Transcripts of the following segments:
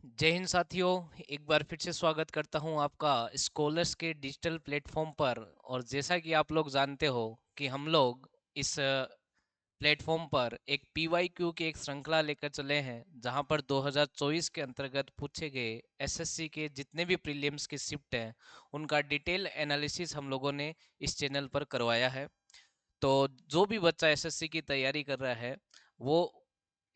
जय हिंद साथियों। एक बार फिर से स्वागत करता हूं आपका स्कॉलर्स के डिजिटल प्लेटफॉर्म पर। और जैसा कि आप लोग जानते हो कि हम लोग इस प्लेटफॉर्म पर एक पीवाईक्यू की एक श्रृंखला लेकर चले हैं, जहां पर 2024 के अंतर्गत पूछे गए एसएससी के जितने भी प्रीलिम्स की शिफ्ट हैं उनका डिटेल एनालिसिस हम लोगों ने इस चैनल पर करवाया है। तो जो भी बच्चा एसएससी की तैयारी कर रहा है वो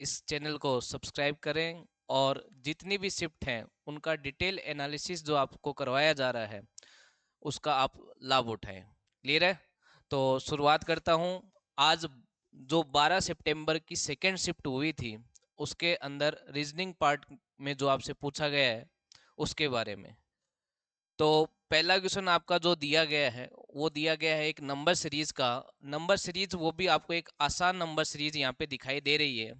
इस चैनल को सब्सक्राइब करें और जितनी भी शिफ्ट हैं उनका डिटेल एनालिसिस जो आपको करवाया जा रहा है उसका आप लाभ उठाएं। क्लियर है? तो शुरुआत करता हूं। आज जो 12 सितंबर की सेकेंड शिफ्ट हुई थी उसके अंदर रीजनिंग पार्ट में जो आपसे पूछा गया है उसके बारे में। तो पहला क्वेश्चन आपका जो दिया गया है वो दिया गया है एक नंबर सीरीज का। नंबर सीरीज वो भी आपको एक आसान नंबर सीरीज यहाँ पे दिखाई दे रही है।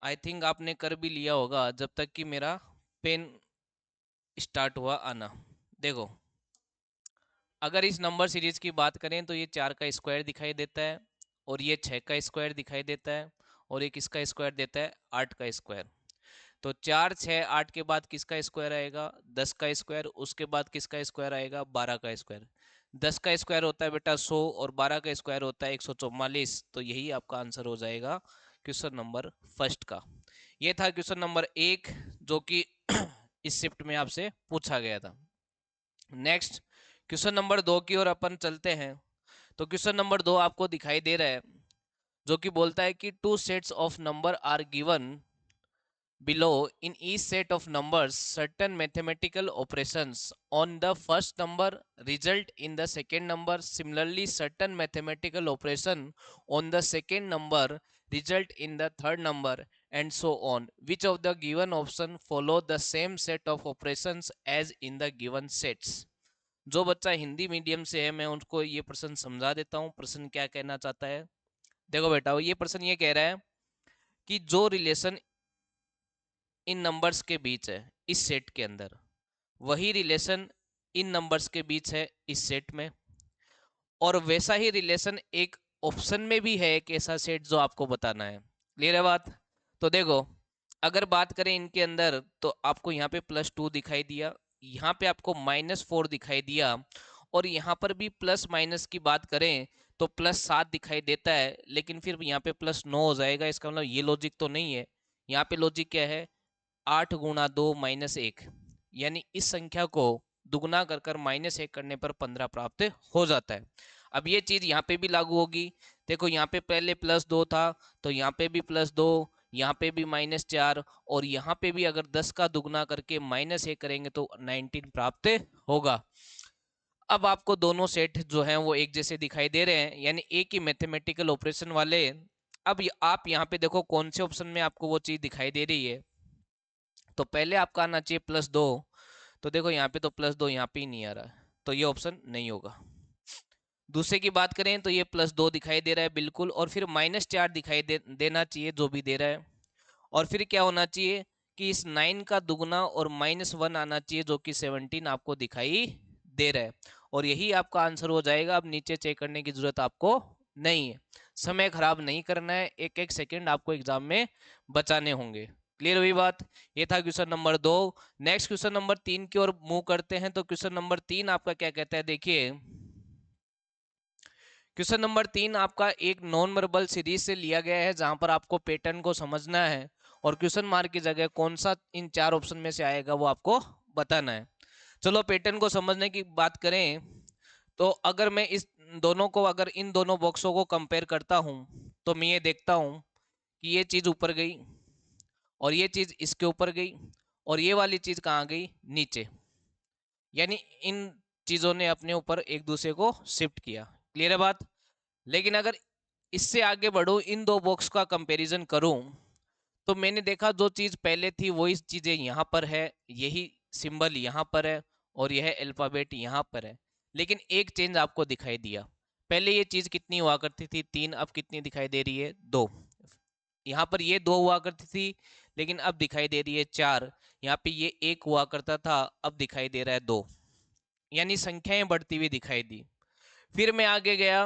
आई थिंक आपने कर भी लिया होगा जब तक कि मेरा पेन स्टार्ट हुआ आना। देखो, अगर इस नंबर सीरीज की बात करें तो ये 4 का स्क्वायर दिखाई देता है और ये 6 का स्क्वायर दिखाई देता है और एक इसका स्क्वायर देता है 8 का स्क्वायर। तो 4 6 8 के बाद किसका स्क्वायर आएगा? 10 का स्क्वायर। उसके बाद किसका स्क्वायर आएगा? 12 का स्क्वायर। 10 का स्क्वायर होता है बेटा 100 और 12 का स्क्वायर होता है 144। तो यही आपका आंसर हो जाएगा क्वेश्चन नंबर फर्स्ट का। ये था क्वेश्चन नंबर एक जो कि इस शिफ्ट में आपसे पूछा गया था। नेक्स्ट क्वेश्चन नंबर दो की ओर अपन चलते हैं। तो क्वेश्चन नंबर दो आपको दिखाई दे रहा है जो कि बोलता है कि two sets of number are given below. In each set of numbers certain mathematical operations on the first number result in the second number. Similarly, certain mathematical operation on the second number result in the third number, and so on. Which of the given option follow the same set of operations as in the given sets? जो बच्चा Hindi medium से है मैं उनको ये प्रश्न समझा देता हूँ प्रश्न क्या कहना चाहता है। देखो बेटा, ये प्रश्न ये कह रहा है कि जो रिलेशन इन नंबर्स के बीच है इस सेट के अंदर, वही रिलेशन इन नंबर्स के बीच है इस सेट में। और वैसा ही रिलेशन एक ऑप्शन में भी है, एक ऐसा सेट जो आपको बताना है। क्लियर है बात? तो देखो, अगर बात करें इनके अंदर तो आपको यहाँ पे +2 दिखाई दिया, यहाँ पे आपको -4 दिखाई दिया और यहाँ पर भी प्लस माइनस की बात करें तो +7 दिखाई देता है, लेकिन फिर यहाँ पे +9 हो जाएगा। इसका मतलब ये लॉजिक तो नहीं है। यहाँ पे लॉजिक क्या है? 8 गुणा 2 -1, यानी इस संख्या को दुगना कर कर -1 करने पर 15 प्राप्त हो जाता है। अब ये चीज यहाँ पे भी लागू होगी। देखो, यहाँ पे पहले +2 था तो यहाँ पे भी +2, यहाँ पे भी -4 और यहाँ पे भी अगर 10 का दुगना करके -1 करेंगे तो 19 प्राप्त होगा। अब आपको दोनों सेट जो हैं वो एक जैसे दिखाई दे रहे हैं, यानी एक ही मैथमेटिकल ऑपरेशन वाले। अब आप यहाँ पे देखो कौन से ऑप्शन में आपको वो चीज दिखाई दे रही है। तो पहले आपका आना चाहिए +2। तो देखो यहाँ पे तो +2 यहाँ पे ही नहीं आ रहा है, तो ये ऑप्शन नहीं होगा। दूसरे की बात करें तो ये +2 दिखाई दे रहा है बिल्कुल, और फिर -4 दिखाई देना चाहिए जो भी दे रहा है। और फिर क्या होना चाहिए कि इस 9 का दुगना और -1 आना चाहिए जो कि 17 आपको दिखाई दे रहा है। और यही आपका आंसर हो जाएगा। अब नीचे चेक करने की जरूरत आपको नहीं है। समय खराब नहीं करना है, एक एक सेकंड आपको एग्जाम में बचाने होंगे। क्लियर हुई बात? ये था question number 2। Next question number 3 की ओर मूव करते हैं। तो क्वेश्चन नंबर 3 आपका क्या कहता है, देखिए। क्वेश्चन नंबर 3 आपका एक नॉन वर्बल सीरीज से लिया गया है जहां पर आपको पैटर्न को समझना है और क्वेश्चन मार्क की जगह कौन सा इन चार ऑप्शन में से आएगा वो आपको बताना है। चलो, पैटर्न को समझने की बात करें तो अगर मैं इस दोनों को, अगर इन दोनों बॉक्सों को कंपेयर करता हूं तो मैं ये देखता हूं कि ये चीज ऊपर गई और ये चीज इसके ऊपर गई और ये वाली चीज कहाँ गई? नीचे। यानी इन चीजों ने अपने ऊपर एक दूसरे को शिफ्ट किया। क्लियर है बात? लेकिन अगर इससे आगे बढ़ूं, इन दो बॉक्स का कंपैरिजन करूं, तो मैंने देखा जो चीज पहले थी वही चीजें यहाँ पर है, यही सिंबल यहाँ पर है और यह अल्फाबेट यहाँ पर है। लेकिन एक चेंज आपको दिखाई दिया। पहले ये चीज कितनी हुआ करती थी? 3, अब कितनी दिखाई दे रही है? 2। यहाँ पर ये 2 हुआ करती थी लेकिन अब दिखाई दे रही है 4। यहाँ पे ये 1 हुआ करता था, अब दिखाई दे रहा है 2। यानी संख्याएं बढ़ती हुई दिखाई दी। फिर मैं आगे गया,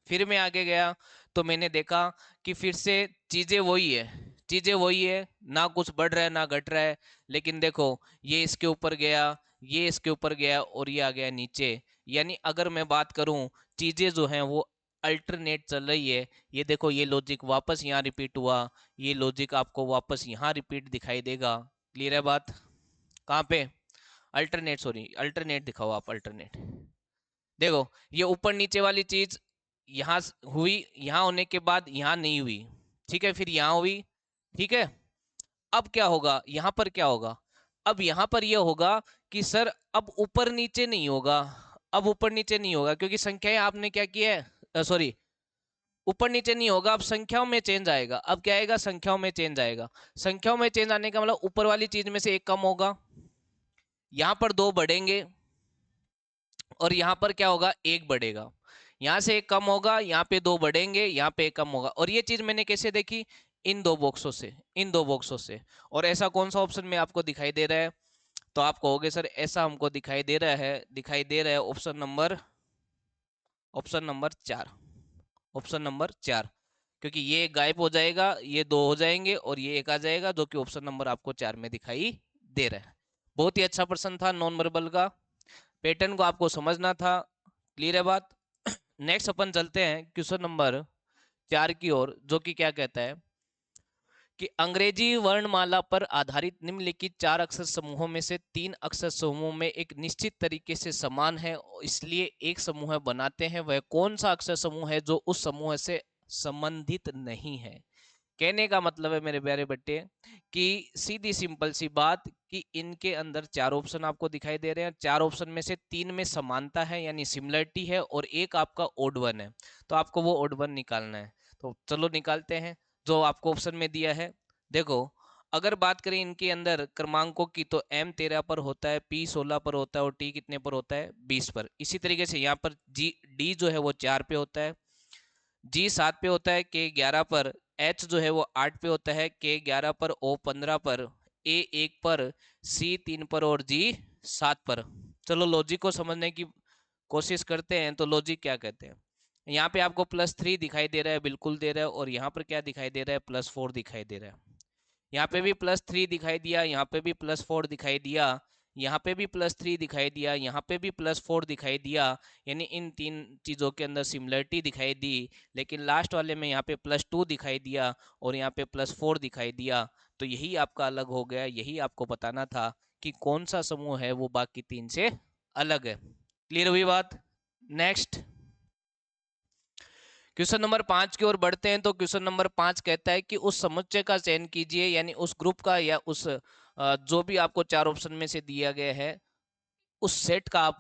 फिर मैं आगे गया तो मैंने देखा कि फिर से चीजें वही है, चीजें वही है, ना कुछ बढ़ रहा है ना घट रहा है। लेकिन देखो, ये इसके ऊपर गया, ये इसके ऊपर गया और ये आ गया नीचे। यानी अगर मैं बात करूं, चीजें जो हैं वो अल्टरनेट चल रही है। ये देखो, ये लॉजिक वापस यहाँ रिपीट हुआ, ये लॉजिक आपको वापस यहाँ रिपीट दिखाई देगा। क्लियर है बात? कहाँ पे? अल्टरनेट, सॉरी अल्टरनेट दिखाओ आप, अल्टरनेट। देखो, ये ऊपर नीचे वाली चीज यहाँ हुई, यहाँ होने के बाद यहाँ नहीं हुई, ठीक है, फिर यहाँ हुई, ठीक है। अब क्या होगा, यहाँ पर क्या होगा? अब यहाँ पर यह होगा कि सर अब ऊपर नीचे नहीं होगा, अब ऊपर नीचे नहीं होगा क्योंकि संख्याएं आपने क्या किया है, सॉरी, ऊपर नीचे नहीं होगा, अब संख्याओं में चेंज आएगा। अब क्या आएगा? संख्याओं में चेंज आएगा। संख्याओं में चेंज आने का मतलब ऊपर वाली चीज में से एक कम होगा, यहाँ पर दो बढ़ेंगे और यहाँ पर क्या होगा? एक बढ़ेगा। यहाँ से एक कम होगा, यहाँ पे दो बढ़ेंगे, यहाँ पे एक कम होगा। और ये चीज मैंने कैसे देखी? इन दो बॉक्सों से, इन दो बॉक्सों से। और ऐसा कौन सा ऑप्शन में आपको दिखाई दे रहा है? तो आप कहोगे सर ऐसा हमको दिखाई दे रहा है, दिखाई दे रहा है ऑप्शन नंबर 4, ऑप्शन नंबर 4। क्योंकि ये गायब हो जाएगा, ये दो हो जाएंगे और ये एक आ जाएगा, जो कि ऑप्शन नंबर आपको 4 में दिखाई दे रहा है। बहुत ही अच्छा प्रश्न था नॉन वर्बल का, पैटर्न को आपको समझना था। क्लियर है बात? नेक्स्ट अपन चलते हैं क्वेश्चन नंबर 4 की ओर, जो कि क्या कहता है कि अंग्रेजी वर्णमाला पर आधारित निम्नलिखित 4 अक्षर समूहों में से 3 अक्षर समूहों में एक निश्चित तरीके से समान है, इसलिए एक समूह बनाते हैं। वह कौन सा अक्षर समूह है जो उस समूह से संबंधित नहीं है? कहने का मतलब है मेरे प्यारे बच्चे कि सीधी सिंपल सी बात कि इनके अंदर 4 ऑप्शन आपको दिखाई दे रहे हैं, 4 ऑप्शन में से 3 में समानता है यानी सिमिलरिटी है और एक आपका ओड वन है। तो आपको वो ओड वन निकालना है। तो चलो निकालते हैं जो आपको ऑप्शन में दिया है। देखो, अगर बात करें इनके अंदर क्रमांकों की, तो M 13 पर होता है, P 16 पर होता है और T कितने पर होता है? 20 पर। इसी तरीके से यहाँ पर D जो है वो 4 पे होता है, G 7 पे होता है, K 11 पर, H जो है वो 8 पे होता है, K 11 पर, O 15 पर, A 1 पर, C 3 पर और G 7 पर। चलो लॉजिक को समझने की कोशिश करते हैं। तो लॉजिक क्या कहते हैं? यहाँ पे आपको +3 दिखाई दे रहा है, बिल्कुल दे रहा है, और यहाँ पर क्या दिखाई दे रहा है? +4 दिखाई दे रहा है। यहाँ पे भी +3 दिखाई दिया, यहाँ पे भी +4 दिखाई दिया, यहाँ पे भी +3 दिखाई दिया, यहाँ पे भी +4 दिखाई दिया। यानी इन तीन चीजों के अंदर सिमिलरिटी दिखाई दी। लेकिन लास्ट वाले में यहाँ पे +2 दिखाई दिया और यहाँ पे +4 दिखाई दिया। तो यही आपका अलग हो गया। यही आपको बताना था कि कौन सा समूह है वो बाकी तीन से अलग है। क्लियर हुई बात? नेक्स्ट क्वेश्चन नंबर 5 की ओर बढ़ते हैं। तो क्वेश्चन नंबर 5 कहता है कि उस समुच्चय का चयन कीजिए, यानी उस ग्रुप का या उस जो भी आपको 4 ऑप्शन में से दिया गया है उस सेट का आप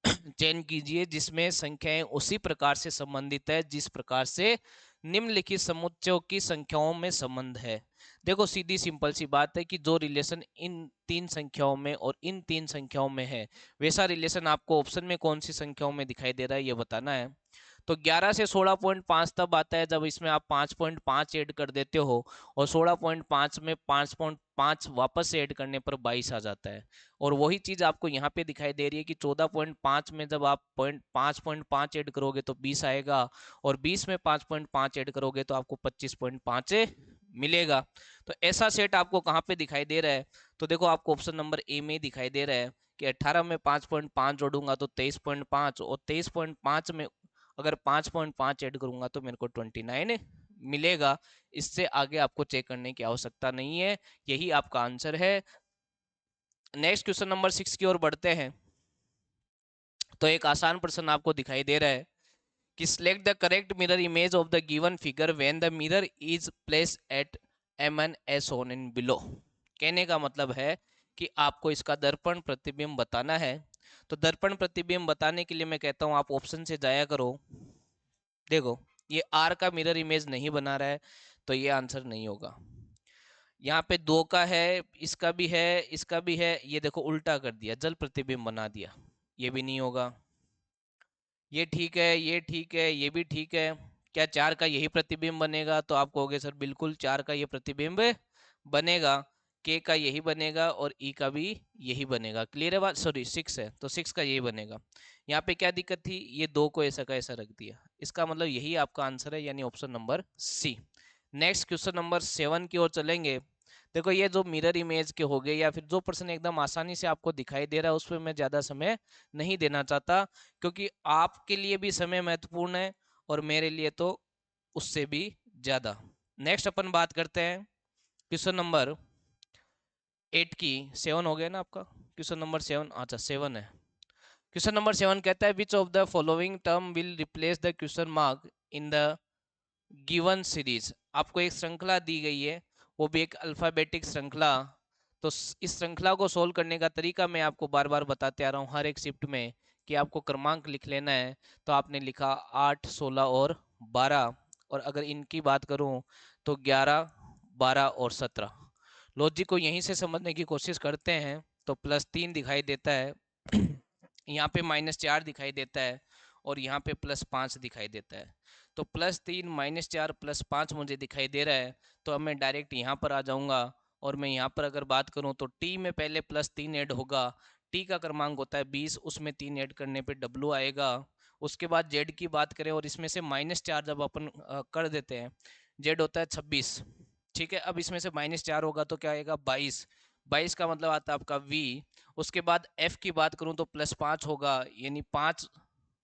चयन कीजिए जिसमें संख्याएं उसी प्रकार से संबंधित है जिस प्रकार से निम्नलिखित समुच्चयों की संख्याओं में संबंध है। देखो, सीधी सिंपल सी बात है कि जो रिलेशन इन तीन संख्याओं में और इन तीन संख्याओं में है, वैसा रिलेशन आपको ऑप्शन में कौन सी संख्याओं में दिखाई दे रहा है ये बताना है। तो 11 से 16.5 तब आता है जब इसमें आप 5.5 ऐड कर देते हो और 16.5 में 5.5 वापस से ऐड करने पर 22 आ जाता है। और वही चीज आपको यहाँ पे दिखाई दे रही है कि 14.5 में जब आप 5.5 ऐड करोगे तो 20 आएगा और 20 में 5.5 ऐड करोगे तो आपको 25.5 मिलेगा। तो ऐसा सेट आपको कहाँ पे दिखाई दे रहा है? तो देखो, आपको ऑप्शन नंबर ए में दिखाई दे रहा है कि 18 में 5.5 जोड़ूंगा तो 23.5 और 23.5 में अगर 5.5 ऐड करूंगा तो मेरे को 29 मिलेगा। इससे आगे आपको चेक करने की आवश्यकता नहीं है, यही आपका आंसर है। नेक्स्ट क्वेश्चन नंबर 6 की ओर बढ़ते हैं। तो एक आसान प्रश्न आपको दिखाई दे रहा है कि select the correct mirror image of the given figure when the mirror is placed at M as shown in below। कहने का मतलब है कि आपको इसका दर्पण प्रतिबिंब बताना है। तो दर्पण प्रतिबिंब बताने के लिए मैं कहता हूं आप ऑप्शन से जाया करो। देखो, ये R का मिरर इमेज नहीं बना रहा है तो ये आंसर नहीं होगा। यहाँ पे 2 का है, इसका भी है, इसका भी है, ये देखो उल्टा कर दिया, जल प्रतिबिंब बना दिया, ये भी नहीं होगा। ये ठीक है, ये ठीक है, ये भी ठीक है। क्या 4 का यही प्रतिबिंब बनेगा? तो आप कहोगे सर बिल्कुल 4 का ये प्रतिबिंब बनेगा, के का यही बनेगा और ई का भी यही बनेगा। क्लियर है बात? सॉरी 6 है तो 6 का यही बनेगा। यहाँ पे क्या दिक्कत थी? ये 2 को ऐसा का ऐसा रख दिया, इसका मतलब यही आपका आंसर है, यानी option number C. Next question number 7 की ओर चलेंगे। देखो ये जो मिरर इमेज के हो गए या फिर जो प्रश्न एकदम आसानी से आपको दिखाई दे रहा है उस पर मैं ज्यादा समय नहीं देना चाहता, क्योंकि आपके लिए भी समय महत्वपूर्ण है और मेरे लिए तो उससे भी ज्यादा। नेक्स्ट अपन बात करते हैं क्वेश्चन नंबर 8 की। 7 हो गया ना आपका? क्वेश्चन नंबर 7, अच्छा 7 है। क्वेश्चन नंबर 7 कहता है विच of the following term will replace the question mark in the given series. आपको एक श्रृंखला दी गई है, वो भी एक अल्फाबेटिक श्रृंखला। तो इस श्रृंखला को सोल्व करने का तरीका मैं आपको बार बार बताते आ रहा हूँ हर एक शिफ्ट में, कि आपको क्रमांक लिख लेना है। तो आपने लिखा 8, 16 और 12, और अगर इनकी बात करूं तो 11, 12 और 17। लॉजिक को यहीं से समझने की कोशिश करते हैं। तो +3 दिखाई देता है, यहाँ पे -4 दिखाई देता है, और यहाँ पे +5 दिखाई देता है। तो +3, -4, +5 मुझे दिखाई दे रहा है। तो अब मैं डायरेक्ट यहाँ पर आ जाऊंगा, और मैं यहाँ पर अगर बात करूँ तो टी में पहले +3 ऐड होगा। टी का क्रमांक होता है 20, उसमें 3 ऐड करने पे डब्लू आएगा। उसके बाद जेड की बात करें और इसमें से -4 जब अपन कर देते हैं, जेड होता है 26। ठीक है, अब इसमें से -4 होगा तो क्या आएगा? 22। 22 का मतलब आता है आपका वी। उसके बाद एफ की बात करूं तो +5 होगा, यानी 5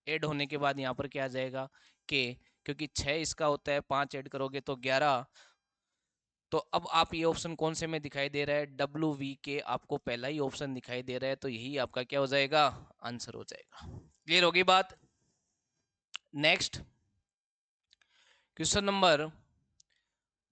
ऐड होने के बाद यहाँ पर क्या आ जाएगा? के। क्योंकि 6 इसका होता है, 5 ऐड करोगे तो 11। तो अब आप ये ऑप्शन कौन से में दिखाई दे रहा है? डब्ल्यू वी के आपको पहला ही ऑप्शन दिखाई दे रहा है, तो यही आपका क्या हो जाएगा? आंसर हो जाएगा। क्लियर होगी बात? नेक्स्ट क्वेश्चन नंबर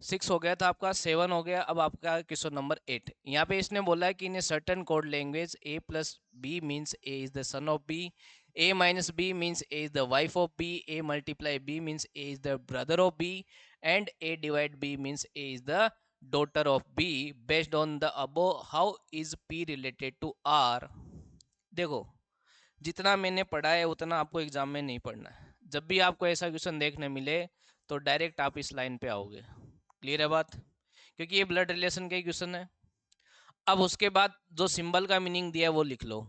6 हो गया था आपका, 7 हो गया। अब आपका क्वेश्चन नंबर 8। यहाँ पे इसने बोला है कि in a certain code language a plus B means a is the son of b, a minus b means a is the wife of b, a multiply b means a is the brother of b, and a divide b means a is the daughter of b। Based on the above how is p related to r। देखो, जितना मैंने पढ़ा है उतना आपको exam में नहीं पढ़ना है। जब भी आपको ऐसा क्वेश्चन देखने मिले तो डायरेक्ट आप इस लाइन पे आओगे। क्लियर है बात? क्योंकि ये ब्लड रिलेशन का ही क्वेश्चन है। अब उसके बाद जो सिंबल का मीनिंग दिया है वो लिख लो।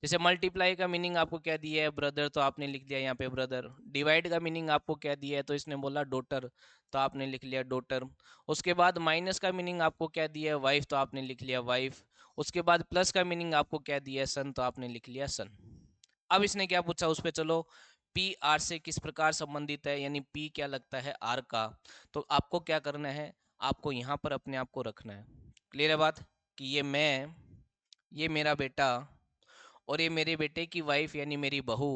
जैसे मल्टीप्लाई का मीनिंग आपको क्या दिया है? ब्रदर, तो आपने लिख दिया यहाँ पे ब्रदर। डिवाइड का मीनिंग आपको क्या दिया है? तो इसने बोला डॉटर, तो आपने लिख लिया डॉटर। उसके बाद माइनस का मीनिंग आपको क्या दिया है? वाइफ, तो आपने लिख लिया वाइफ। उसके बाद प्लस का मीनिंग आपको क्या दिया है? सन, तो आपने लिख लिया सन। अब इसने क्या पूछा उस पे चलो, पी आर से किस प्रकार संबंधित है, यानी पी क्या लगता है आर का। तो आपको क्या करना है? आपको यहाँ पर अपने आप को रखना है। क्लियर है बात? कि ये मैं, ये मेरा बेटा, और ये मेरे बेटे की वाइफ यानी मेरी बहू,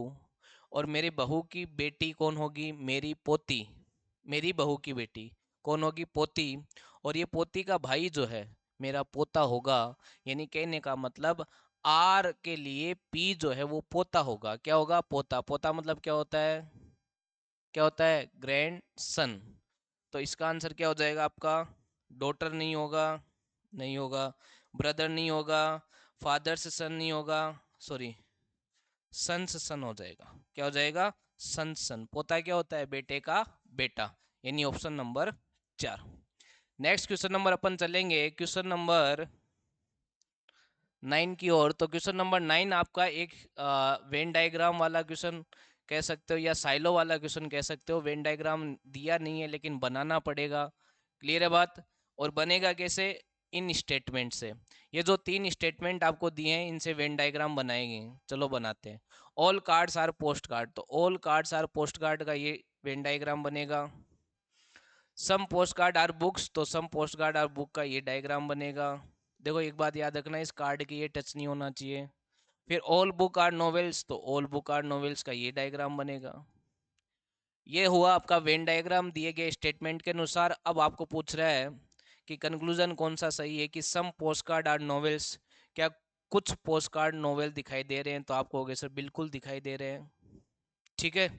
और मेरे बहू की बेटी कौन होगी? मेरी पोती। मेरी बहू की बेटी कौन होगी? पोती। और ये पोती का भाई जो है मेरा पोता होगा। यानी कहने का मतलब आर के लिए पी जो है वो पोता होगा। क्या होगा? पोता। पोता मतलब क्या होता है? क्या होता है? Grand son. तो इसका आंसर क्या हो जाएगा आपका? डॉटर नहीं होगा, नहीं होगा। ब्रदर नहीं होगा, फादर से सन नहीं होगा, सॉरी, सन से सन हो जाएगा। क्या हो जाएगा? सन सन। पोता क्या होता है? बेटे का बेटा। यानी option number 4। Next question number अपन चलेंगे क्वेश्चन नंबर 9 की ओर। तो क्वेश्चन नंबर 9 आपका एक वेन डायग्राम वाला क्वेश्चन कह सकते हो, या साइलो वाला क्वेश्चन कह सकते हो। वेन डायग्राम दिया नहीं है लेकिन बनाना पड़ेगा। क्लियर है बात? और बनेगा कैसे? इन स्टेटमेंट से। ये जो 3 स्टेटमेंट आपको दिए हैं इनसे वेन डायग्राम बनाएंगे। चलो बनाते हैं। All cards are post card, तो all cards are post card का ये वेन डायग्राम बनेगा। Some post card are books, तो some post card are book का ये डायग्राम बनेगा। देखो एक बात याद रखना, इस कार्ड के ये टच नहीं होना चाहिए। फिर ऑल बुक आर नॉवेल्स, तो ऑल बुक आर नॉवेल्स का ये डायग्राम बनेगा। ये हुआ आपका वेन डायग्राम दिए गए स्टेटमेंट के अनुसार। अब आपको पूछ रहा है कि कंक्लूजन कौन सा सही है, कि सम पोस्ट कार्ड आर नॉवेल्स, क्या कुछ पोस्ट कार्ड नॉवेल दिखाई दे रहे हैं? तो आपको हो गया सर बिल्कुल दिखाई दे रहे हैं। ठीक है।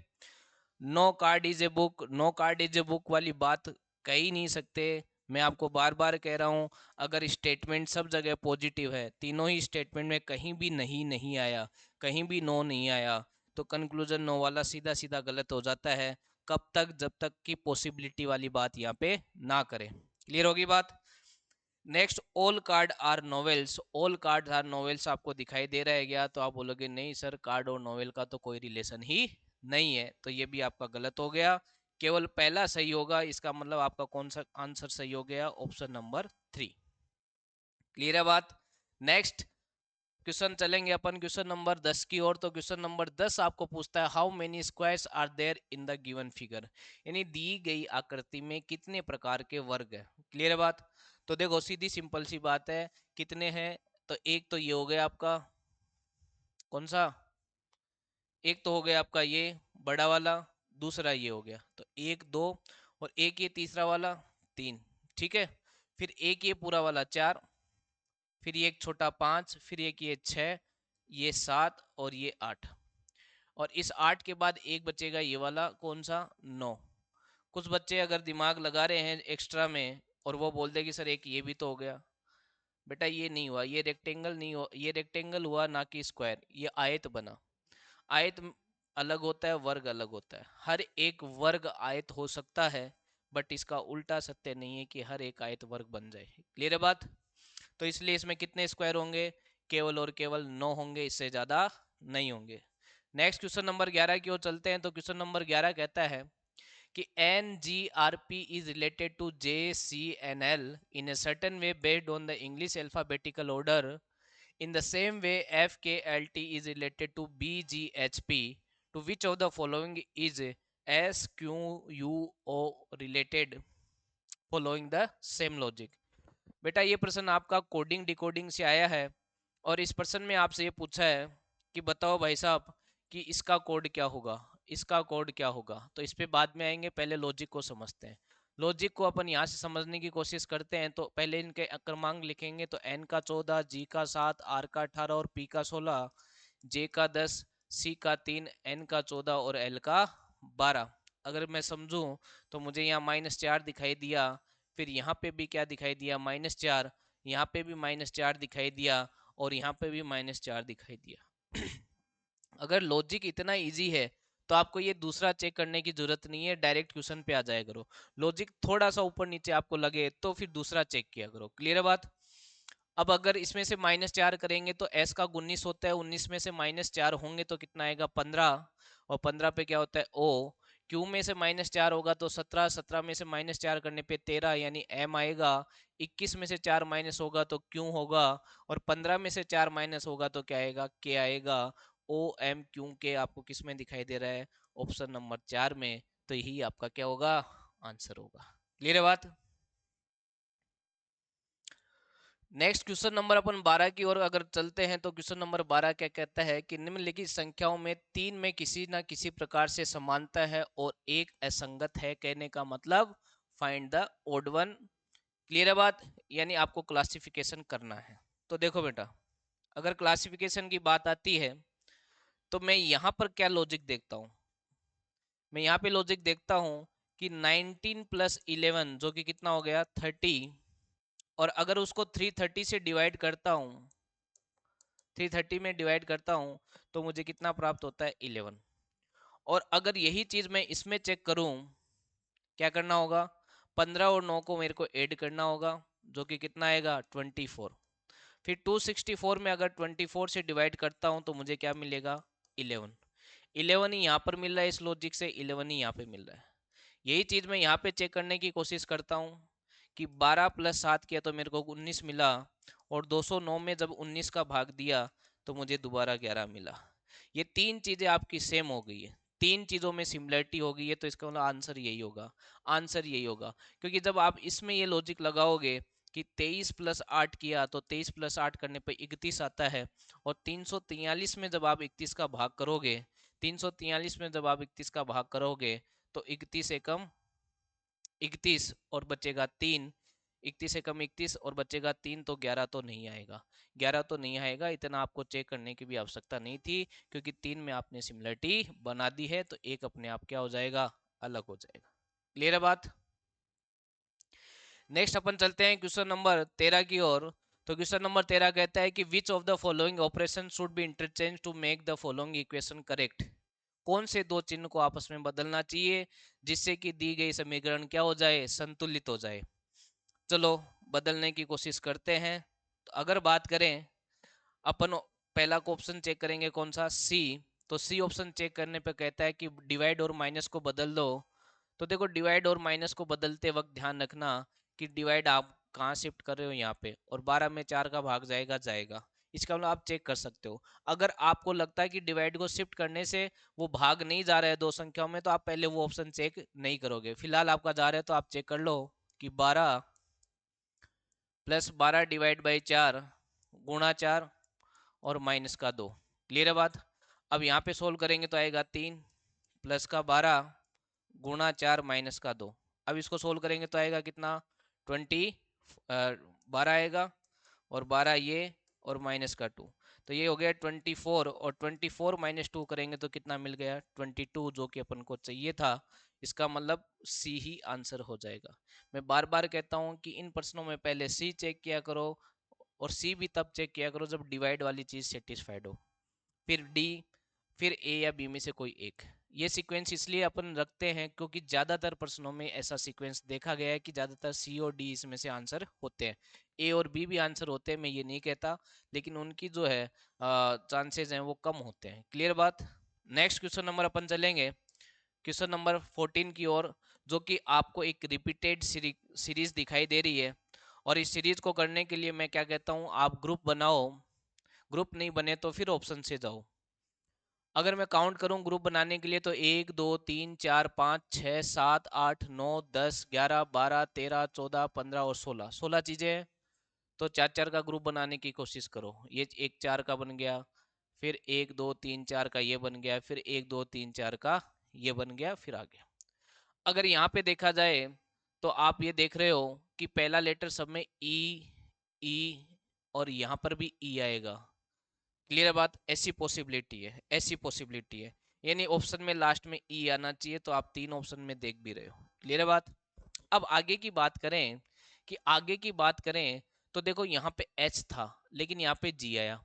No card is a book, no card is a book वाली बात कह ही नहीं सकते। मैं आपको बार बार कह रहा हूं, अगर स्टेटमेंट सब जगह पॉजिटिव है, तीनों ही स्टेटमेंट में कहीं भी नहीं नहीं आया, कहीं भी नो नहीं आया, तो कंक्लूजन नो वाला सीधा सीधा गलत हो जाता है। कब तक? जब तक की पॉसिबिलिटी वाली बात यहाँ पे ना करें। क्लियर होगी बात? Next, all card are novels, all card are novels आपको दिखाई दे रहा है क्या? तो आप बोलोगे नहीं सर, कार्ड और नॉवेल का तो कोई रिलेशन ही नहीं है, तो ये भी आपका गलत हो गया। केवल पहला सही होगा, इसका मतलब आपका कौन सा आंसर सही हो गया, ऑप्शन नंबर 3। क्लियर है बात। नेक्स्ट क्वेश्चन चलेंगे अपन क्वेश्चन नंबर 10 की ओर। तो क्वेश्चन नंबर 10 आपको पूछता है how many squares are there in the given figure, यानी दी गई आकृति में कितने प्रकार के वर्ग है। क्लियर है बात। तो देखो सीधी सिंपल सी बात है, कितने हैं, तो एक तो ये हो गया आपका, कौन सा, एक तो हो गया आपका ये बड़ा वाला, दूसरा ये हो गया, तो एक दो, और एक ये तीसरा वाला, तीन। ठीक है, फिर एक ये पूरा वाला चार, फिर ये एक छोटा पांच, फिर एक ये छह, ये सात, और ये आठ। और इस आठ के बाद एक बचेगा ये वाला, कौन सा, नौ। कुछ बच्चे अगर दिमाग लगा रहे हैं एक्स्ट्रा में और वो बोलते कि सर एक ये भी तो हो गया, बेटा ये नहीं हुआ, ये रेक्टेंगल नहीं हुआ, ये रेक्टेंगल हुआ ना कि स्क्वायर, ये आयत बना। आयत अलग होता है, वर्ग अलग होता है। हर एक वर्ग आयत हो सकता है, बट इसका उल्टा सत्य नहीं है कि हर एक आयत वर्ग बन जाए। क्लियर है बात। तो इसलिए इसमें कितने स्क्वायर होंगे, केवल और केवल 9 होंगे, इससे ज्यादा नहीं होंगे। नेक्स्ट क्वेश्चन नंबर 11 की ओर चलते हैं। तो क्वेश्चन नंबर 11 कहता है कि NGRP is related to JCNL in a certain way based on the English alphabetical order. In the same way, FKLT is related to BGHP. To which of the following is SQUO related following the same logic? बेटा ये प्रश्न आपका coding decoding से आया है, और इस प्रश्न में आपसे ये पूछा है कि बताओ भाई साहब कि इसका कोड क्या होगा, इसका कोड क्या होगा। तो इस पे बाद में आएंगे, पहले लॉजिक को समझते हैं। लॉजिक को अपन यहाँ से समझने की कोशिश करते हैं। तो पहले इनके क्रमांक लिखेंगे, तो एन का 14, जी का 7, आर का 18 और पी का 16, जे का 10, सी का 3, एन का 14 और एल का 12। अगर मैं समझूं तो मुझे यहाँ -4 दिखाई दिया, फिर यहाँ पे भी क्या दिखाई दिया, -4, यहाँ पे भी -4 दिखाई दिया, और यहाँ पे भी -4 दिखाई दिया। अगर लॉजिक इतना इजी है तो आपको ये दूसरा चेक करने की जरूरत नहीं है, डायरेक्ट क्वेश्चन पे आ जाया करो। लॉजिक थोड़ा सा ऊपर नीचे आपको लगे तो फिर दूसरा चेक किया करो। क्लियर है बात। अब अगर इसमें से -4 करेंगे तो s का 19 होता है, 19 में से -4 होंगे तो कितना आएगा, 15, और 15 पे क्या होता है o। q में से -4 होगा तो 17, 17 में से -4 करने पे 13 यानी m आएगा। 21 में से 4 माइनस होगा तो q होगा, और 15 में से 4 माइनस होगा तो क्या आएगा, k आएगा। o m q के आपको किस में दिखाई दे रहा है, ऑप्शन नंबर 4 में। तो यही आपका क्या होगा, आंसर होगा। क्लियर है बात। नेक्स्ट क्वेश्चन नंबर अपन 12 की ओर अगर चलते हैं। तो क्वेश्चन नंबर 12 क्या कहता है कि निम्नलिखित संख्याओं में 3 में किसी न किसी प्रकार से समानता है और एक असंगत है। कहने का मतलब find the odd one. Clear है बात। यानी आपको क्लासिफिकेशन करना है। तो देखो बेटा, अगर क्लासिफिकेशन की बात आती है तो मैं यहाँ पर क्या लॉजिक देखता हूँ, मैं यहाँ पे लॉजिक देखता हूँ कि 19 प्लस 11 जो कि कितना हो गया, 30, और अगर उसको 330 से डिवाइड करता हूँ, 330 में डिवाइड करता हूं तो मुझे कितना प्राप्त होता है, 11। और अगर यही चीज मैं इसमें चेक करूं, क्या करना होगा, 15 और 9 को मेरे को ऐड करना होगा, जो कि कितना आएगा, 24। फिर 264 में अगर 24 से डिवाइड करता हूं तो मुझे क्या मिलेगा, 11। 11 ही यहाँ पर मिल रहा है, इस लॉजिक से 11 ही यहाँ पे मिल रहा है। यही चीज मैं यहाँ पे चेक करने की कोशिश करता हूँ कि 12 प्लस 7 किया तो मेरे को 19 मिला, और 209 में जब 19 का भाग दिया तो मुझे दोबारा 11 मिला। ये तीन चीजें आपकी सेम हो गई है, तीन चीजों में सिमिलरिटी हो गई है, तो इसका मतलब आंसर यही होगा, आंसर यही होगा। क्योंकि जब आप इसमें ये लॉजिक लगाओगे कि 23 प्लस 8 किया तो 23 प्लस 8 करने पे 31 आता है, और 343 में जब आप 31 का भाग करोगे, 343 में जब आप 31 का भाग करोगे तो 31 एकम 31 और बचेगा 3, 31 एकम 31 और बचेगा 3, तो 11 तो नहीं आएगा, 11 तो नहीं आएगा। इतना आपको चेक करने की भी आवश्यकता नहीं थी, क्योंकि 3 में आपने सिमिलरिटी बना दी है, तो एक अपने आप क्या हो जाएगा, अलग हो जाएगा। क्लियर है बात। नेक्स्ट अपन चलते हैं क्वेश्चन नंबर 13 की ओर। तो क्वेश्चन नंबर 13 कहता है कि which of the following operation should be interchange to make the following equation correct. कौन से दो चिन्ह को आपस में बदलना चाहिए जिससे कि दी गई समीकरण क्या हो जाए, संतुलित हो जाए। चलो बदलने की कोशिश करते हैं। तो अगर बात करें अपन, पहला को ऑप्शन चेक करेंगे कौन सा, सी। तो सी ऑप्शन चेक करने पे कहता है कि डिवाइड और माइनस को बदल दो। तो देखो डिवाइड और माइनस को बदलते वक्त ध्यान रखना कि डिवाइड आप कहाँ शिफ्ट कर रहे हो यहाँ पे, और 12 में 4 का भाग जाएगा जाएगा। इसका मतलब आप चेक कर सकते हो। अगर आपको लगता है कि डिवाइड को शिफ्ट करने से वो भाग नहीं जा रहा है दो संख्याओं में, तो आप पहले वो ऑप्शन चेक नहीं करोगे। फिलहाल आपका जा रहा है तो आप चेक कर लो कि 12 प्लस 12 डिवाइड बाई 4 गुणा 4 और माइनस का 2। क्लियर है बात? अब यहाँ पे सोल्व करेंगे तो आएगा 3 प्लस का 12 गुणा 4 माइनस का 2। अब इसको सोल्व करेंगे तो आएगा कितना? 20, 12 आएगा, और 12 ये, और माइनस का 2। तो ये हो गया 24, और 24 माइनस 2 करेंगे तो कितना मिल गया? 22, जो कि अपन को चाहिए था। इसका मतलब सी ही आंसर हो जाएगा। मैं बार बार कहता हूँ कि इन प्रश्नों में पहले सी चेक किया करो, और सी भी तब चेक किया करो जब डिवाइड वाली चीज सेटिस्फाइड हो, फिर डी, फिर ए या बी में से कोई एक। ये सीक्वेंस इसलिए अपन रखते हैं क्योंकि ज्यादातर प्रश्नों में ऐसा सीक्वेंस देखा गया है कि ज्यादातर सी और डी इसमें से आंसर होते हैं। ए और बी भी आंसर होते हैं, मैं ये नहीं कहता, लेकिन उनकी जो है चांसेस हैं वो कम होते हैं। क्लियर बात? नेक्स्ट क्वेश्चन नंबर अपन चलेंगे क्वेश्चन नंबर 14 की ओर, जो कि आपको एक रिपीटेड सीरीज दिखाई दे रही है। और इस सीरीज को करने के लिए मैं क्या कहता हूँ, आप ग्रुप बनाओ। ग्रुप नहीं बने तो फिर ऑप्शन से जाओ। अगर मैं काउंट करूं ग्रुप बनाने के लिए तो 1 2 3 4 5 6 7 8 9 10 11 12 13 14 और 16 चीजें हैं। तो चार चार का ग्रुप बनाने की कोशिश करो। ये एक 4 का बन गया, फिर 1 2 3 4 का ये बन गया, फिर 1 2 3 4 का ये बन गया, फिर आगे। अगर यहाँ पे देखा जाए तो आप ये देख रहे हो कि पहला लेटर सब में ई और यहाँ पर भी ई आएगा। क्लियर है बात? ऐसी पॉसिबिलिटी है, ऐसी पॉसिबिलिटी है। यानी ऑप्शन में लास्ट में ई आना चाहिए, तो आप 3 ऑप्शन में देख भी रहे हो। क्लियर है बात? अब आगे की बात करें, कि आगे की बात करें तो देखो यहाँ पे एच था लेकिन यहाँ पे जी आया,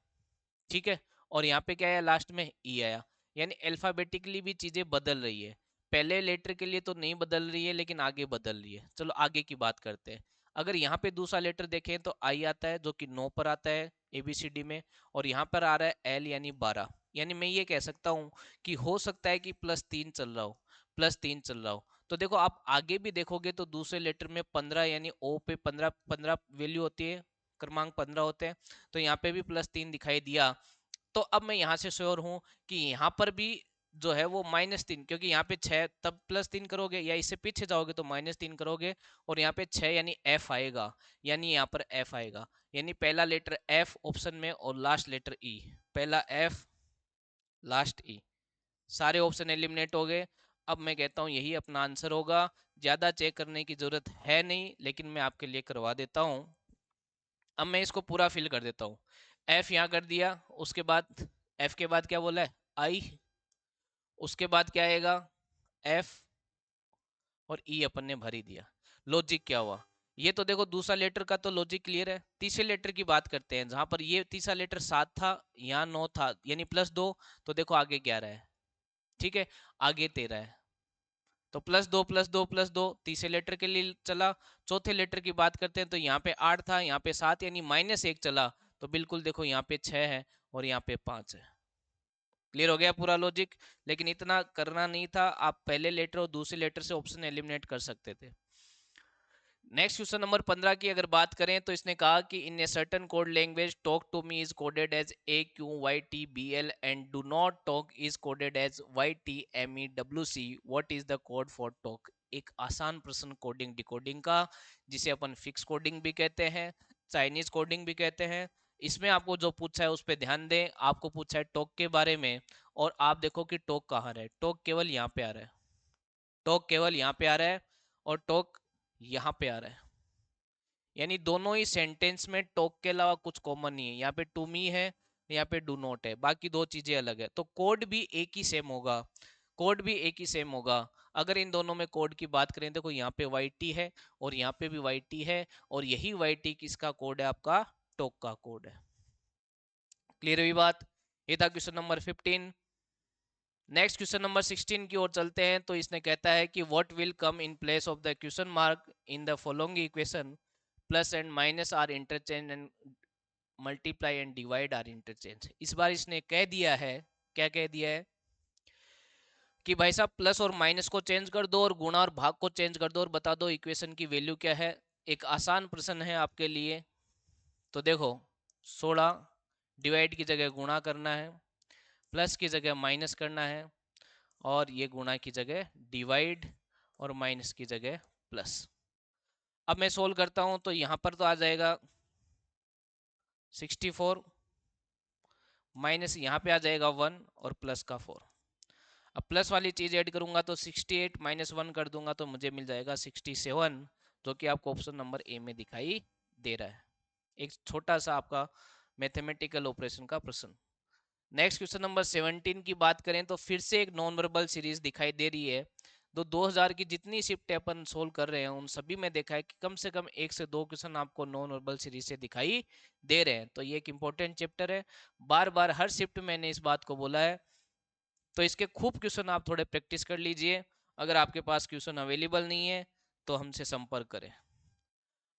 ठीक है, और यहाँ पे क्या आया? लास्ट में ई आया। यानी अल्फाबेटिकली भी चीजें बदल रही है। पहले लेटर के लिए तो नहीं बदल रही है, लेकिन आगे बदल रही है। चलो आगे की बात करते हैं। अगर यहाँ पे दूसरा लेटर देखें तो आई आता है, जो कि 9 पर आता है एबीसीडी में, और यहाँ पर आ रहा है एल यानी 12। यानी मैं ये कह सकता हूँ कि हो सकता है कि +3 चल रहा हो, +3 चल रहा हो। तो देखो आप आगे भी देखोगे तो दूसरे लेटर में 15 यानी ओ पे 15 15 वैल्यू होती है, क्रमांक 15 होते हैं। तो यहाँ पे भी +3 दिखाई दिया। तो अब मैं यहाँ से श्योर हूँ कि यहाँ पर भी जो है वो -3, क्योंकि यहाँ पे 6 तब +3 करोगे, या इससे पीछे जाओगे तो -3 करोगे, और यहाँ पे 6 यानी एफ आएगा, यानी यहाँ पर एफ आएगा। यानी पहला लेटर एफ ऑप्शन में और लास्ट लेटर ई। पहला एफ, लास्ट ई, सारे ऑप्शन एलिमिनेट हो गए। अब मैं कहता हूँ यही अपना आंसर होगा। ज्यादा चेक करने की जरूरत है नहीं, लेकिन मैं आपके लिए करवा देता हूँ। अब मैं इसको पूरा फिल कर देता हूँ। एफ यहाँ कर दिया, उसके बाद एफ के बाद क्या बोला है? आई, उसके बाद क्या आएगा? एफ, और ई अपन ने भर ही दिया। लॉजिक क्या हुआ? ये तो देखो दूसरा लेटर का तो लॉजिक क्लियर है। तीसरे लेटर की बात करते हैं, जहां पर ये तीसरा लेटर 7 था, यहाँ 9 था, यानी +2। तो देखो आगे 11 है, ठीक है, आगे 13 है। तो +2 +2 +2 तीसरे लेटर के लिए चला। चौथे लेटर की बात करते हैं तो यहाँ पे 8 था, यहाँ पे 7, यानी -1 चला। तो बिल्कुल देखो यहाँ पे 6 है और यहाँ पे 5 है। क्लियर हो गया पूरा लॉजिक? लेकिन इतना करना नहीं था, आप पहले लेटर और दूसरे लेटर से ऑप्शन एलिमिनेट कर सकते थे। नेक्स्ट क्वेश्चन नंबर 15 की अगर बात करें तो इसने कहा कि in a certain code language talk to me is coded as AQYTBL and do not talk is coded as YTMEWC, what is the code for talk? एक आसान प्रश्न कोडिंग डिकोडिंग का, जिसे अपन फिक्स कोडिंग भी कहते हैं, चाइनीज कोडिंग भी कहते हैं। इसमें आपको जो पूछा है उस पर ध्यान दें। आपको पूछा है टॉक के बारे में, और आप देखो कि टॉक कहाँ है। टॉक केवल यहाँ पे आ रहा है, टॉक केवल यहाँ पे आ रहा है, और टॉक यहाँ पे आ रहा है। यानी दोनों ही सेंटेंस में टॉक के अलावा कुछ कॉमन नहीं है। यहाँ पे टू मी है, यहाँ पे डू नॉट है, बाकी दो चीजें अलग है। तो कोड भी एक ही सेम होगा, कोड भी एक ही सेम होगा। अगर इन दोनों में कोड की बात करें, देखो यहाँ पे वाई टी है और यहाँ पे भी वाई टी है, और यही वाई टी किसका कोड है? आपका टॉक का कोड है। क्लियर हुई बात? ये था question number 15। Next question number 16 की ओर चलते हैं। तो इसने कहता है कि what will come in place of the question mark in the following equation? Plus and minus are interchange and multiply and divide are interchange. इस बार इसने कह दिया है, क्या कह दिया है? कि भाई साहब प्लस और माइनस को चेंज कर दो और गुणा और भाग को चेंज कर दो और बता दो इक्वेशन की वैल्यू क्या है। एक आसान प्रश्न है आपके लिए। तो देखो, 16 डिवाइड की जगह गुणा करना है, प्लस की जगह माइनस करना है, और ये गुणा की जगह डिवाइड और माइनस की जगह प्लस। अब मैं सोल्व करता हूं तो यहां पर तो आ जाएगा 64, माइनस यहाँ पे आ जाएगा 1 और प्लस का 4। अब प्लस वाली चीज ऐड करूंगा तो 68 माइनस 1 कर दूंगा तो मुझे मिल जाएगा 67, जो कि आपको ऑप्शन नंबर ए में दिखाई दे रहा है। एक छोटा सा आपका मैथमेटिकल ऑपरेशन का प्रश्न। नेक्स्ट क्वेश्चन नंबर 17 की बात करें तो फिर से एक नॉन वर्बल सीरीज दिखाई दे रही है। 2000 की जितनी शिफ्ट अपन सोल्व कर रहे हैं उन सभी में देखा है कि कम से कम 1 से 2 क्वेश्चन आपको नॉन वर्बल सीरीज से दिखाई दे रहे हैं। तो ये एक इंपॉर्टेंट चैप्टर है, बार बार हर शिफ्ट मैंने इस बात को बोला है। तो इसके खूब क्वेश्चन आप थोड़े प्रैक्टिस कर लीजिए। अगर आपके पास क्वेश्चन अवेलेबल नहीं है तो हमसे संपर्क करें।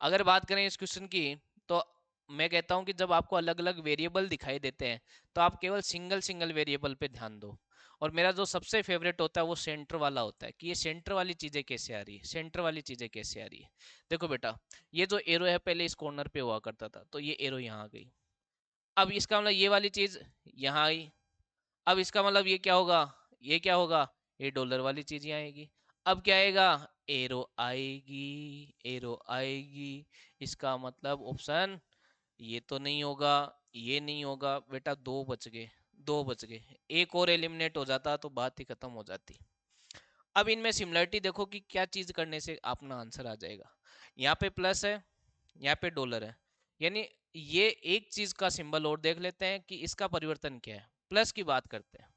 अगर बात करें इस क्वेश्चन की, तो मैं कहता हूं कि जब आपको अलग अलग वेरिएबल दिखाई देते हैं तो आप केवल सिंगल सिंगल वेरिएबल पे ध्यान दो। और मेरा जो सबसे फेवरेट होता है वो सेंटर वाला होता है, कि ये सेंटर वाली चीजें कैसे आ रही है, सेंटर वाली चीजें कैसे आ रही है। देखो बेटा, ये जो एरो है पहले इस कॉर्नर पे हुआ करता था, तो ये एरो यहाँ आ गई। अब इसका मतलब ये वाली चीज यहाँ आई। अब इसका मतलब ये क्या होगा, ये क्या होगा, ये डॉलर वाली चीज यहाँ आएगी। अब क्या आएगा, एरो आएगी, एरो आएगी। इसका मतलब ऑप्शन ये तो नहीं होगा, ये नहीं होगा बेटा। दो बच गए, दो बच गए। एक और एलिमिनेट हो जाता तो बात ही खत्म हो जाती। अब इनमें सिमिलरिटी देखो कि क्या चीज करने से अपना आंसर आ जाएगा। यहाँ पे प्लस है, यहाँ पे डॉलर है, यानी ये एक चीज का सिंबल और देख लेते हैं कि इसका परिवर्तन क्या है। प्लस की बात करते हैं,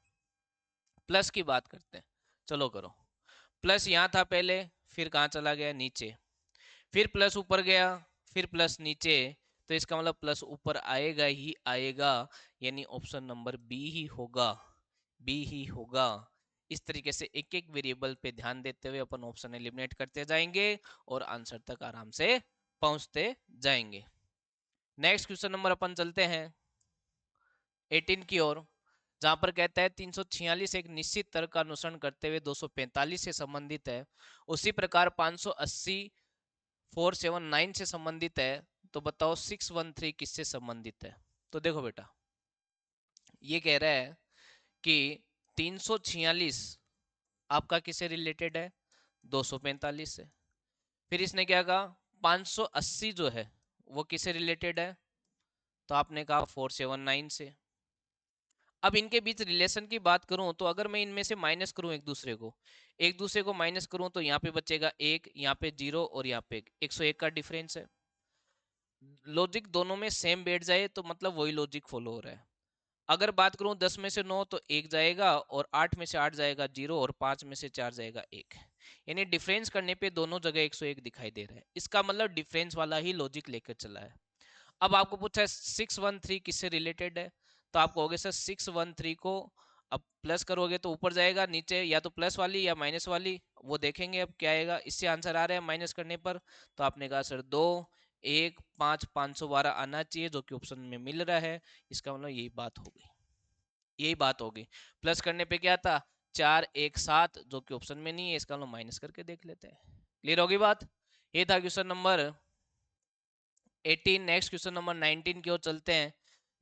प्लस की बात करते हैं। चलो करो। प्लस यहाँ था पहले, फिर कहाँ चला गया, नीचे। फिर प्लस ऊपर गया, फिर प्लस नीचे। तो इसका मतलब प्लस ऊपर आएगा ही आएगा, यानी ऑप्शन नंबर बी ही होगा, बी ही होगा। इस तरीके से एक एक वेरिएबल पे ध्यान देते हुए अपन ऑप्शन एलिमिनेट करते जाएंगे और आंसर तक आराम से पहुंचते जाएंगे। नेक्स्ट क्वेश्चन नंबर अपन चलते हैं 18 की ओर, जहां पर कहता है 346 एक निश्चित तर्क का अनुसरण करते हुए 245 से संबंधित है। उसी प्रकार 580 479 से संबंधित है। तो बताओ 613 किससे संबंधित है। तो देखो बेटा, ये कह रहा है कि 346 आपका किससे रिलेटेड है, 245 से। फिर इसने क्या कहा, 580 जो है वो किससे रिलेटेड है, तो आपने कहा 479 से। अब इनके बीच रिलेशन की बात करूं तो अगर मैं इनमें से माइनस करूं एक दूसरे को माइनस करूं तो यहाँ पे बचेगा एक, यहाँ पे 0 और यहाँ पे 101 का डिफरेंस है। लॉजिक दोनों में सेम बैठ जाए तो मतलब वही लॉजिक फॉलो हो रहा है। अगर बात करूं 10 में से 9 तो 1 जाएगा, और 8 में से 8 जाएगा 0, और 5 में से 4 जाएगा 1। यानी डिफरेंस करने पे दोनों जगह 101 दिखाई दे रहा है। इसका मतलब डिफरेंस वाला ही लॉजिक लेकर चला है। अब आपको पूछा है 613 किससे रिलेटेड है, तो आप कहोगे सर 613 को अब प्लस करोगे तो ऊपर जाएगा, नीचे या तो प्लस वाली या माइनस वाली, वो देखेंगे अब क्या आएगा। इससे आंसर आ रहा है माइनस करने पर। तो आपने कहा सर 2 1 5 512 आना चाहिए, जो कि ऑप्शन में मिल रहा है। इसका मतलब यही बात हो गई, यही बात होगी। प्लस करने पे क्या था, 4 1 7, जो कि ऑप्शन में नहीं है। इसका मतलब माइनस करके देख लेते हैं। क्लियर होगी बात। ये था question number 18। Next question number 19 की ओर चलते हैं,